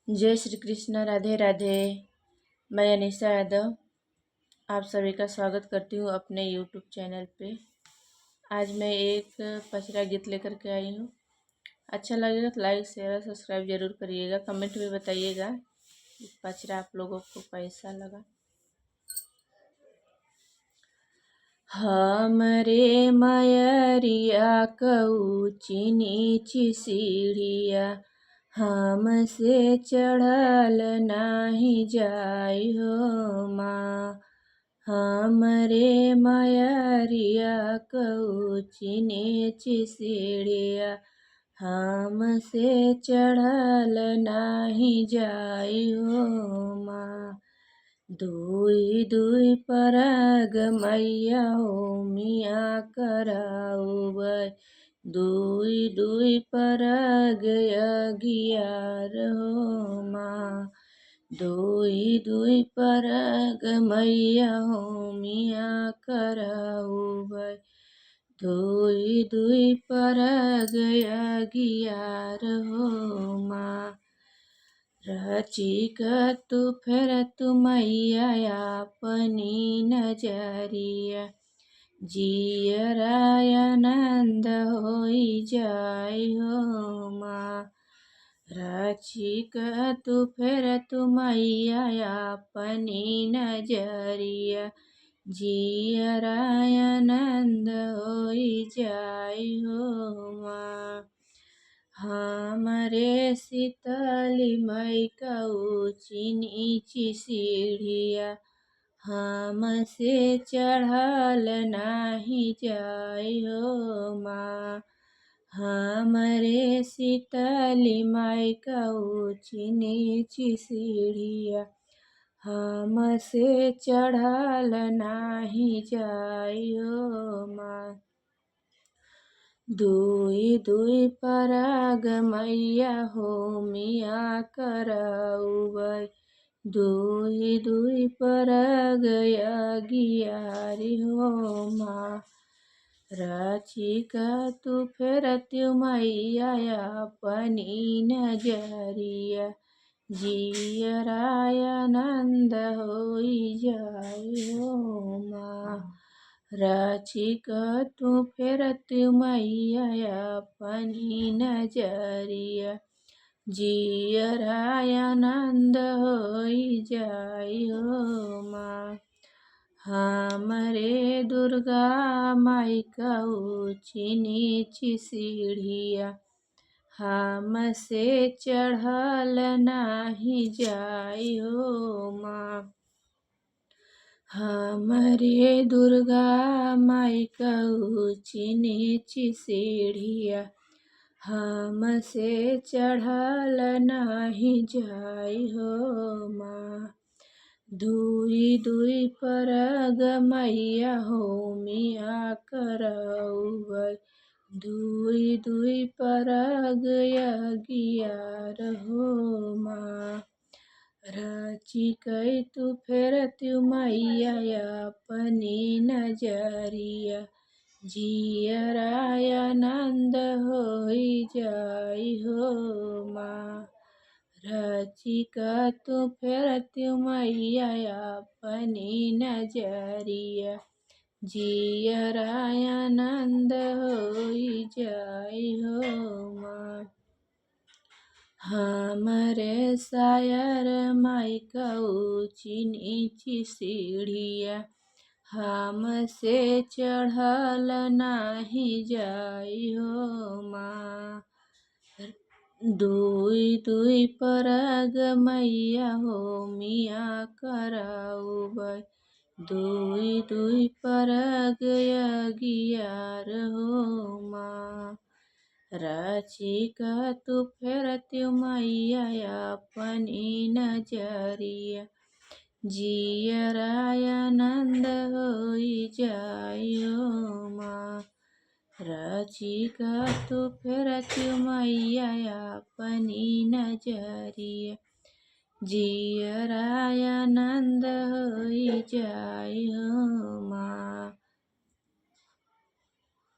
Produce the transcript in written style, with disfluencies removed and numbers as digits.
जय श्री कृष्ण। राधे राधे। मैं अनिशा यादव आप सभी का स्वागत करती हूँ अपने यूट्यूब चैनल पे। आज मैं एक पचरा गीत लेकर के आई हूँ। अच्छा लगेगा तो लाइक शेयर और सब्सक्राइब जरूर करिएगा। कमेंट में बताइएगा कि पचरा आप लोगों को कैसा लगा। हमरे मयरिया ऊँची नीची सीढ़िया हमसे चढ़ल नाही जाई हो माँ। हमरे मयरिया ऊँची नीची सीढ़िया हमसे चढ़ल नाही जाई हो माँ। दुई दुई परग मैया हो मिया कराउबै। दुई दुई परग अगियार हो माँ। दुई दुई परग मैया हो मिया कराउबै। दुई दुई परग अगियार हो माँ। रचिक तू फेर तू मैया अपनी नजरिया जियराय आनंद होई जाय हो माँ। रचिक तू फेर तू मैया अपनी नजरिया जियराय आनंद होई जाय हो माँ। हमरे शीतली मई ऊँची नीची सीढ़िया हमसे चढ़ल नाही जाय हो माँ। हमरे शीतली मई ऊँची नीची सीढ़िया हमसे चढ़ल नाही जाय हो माँ। दुई दुई परग मैया हो मिया कराउबै। दुई दुई परग अगियारी हो माँ। रचिक तू फेर तू मैया अपनी नजरिया जियराय आनंद होई जाय हो माँ। रचिक तू फेर तू मैया अपनी नजरिया जियराय आनंद होई जाय हो माँ। हमरे दुर्गा माई ऊँची नीची सीढ़िया हमसे चढ़ल नाही जाय हो माँ। हमरे दुर्गा माई ऊँची नीची सीढ़िया हमसे चढ़ल नाही जाय हो माँ। दुई दुई परग मैया हो मिया कराउबै। दुई दुई परग अगियार हो माँ। रचिक तू फेर तू मैया अपनी नजरिया जियराय आनंद होई जाय हो माँ। रचिक तू फेर तू मैया अपनी नजरिया जियराय आनंद होई जाय हो माँ। हमरे सायर माई ऊँची नीची सीढ़िया हमसे चढ़ल नाही जाय हो माँ। दुई दुई परग मैया हो मिया कराउबै। दुई दुई परग अगियार हो माँ। रचिक तू फेर तू मैया अपनी नजरिया जियराय आनंद होई जाय हो माँ। रचिक तू फेर तू मैया अपनी नजरिया जियराय आनंद होई जाय हो माँ।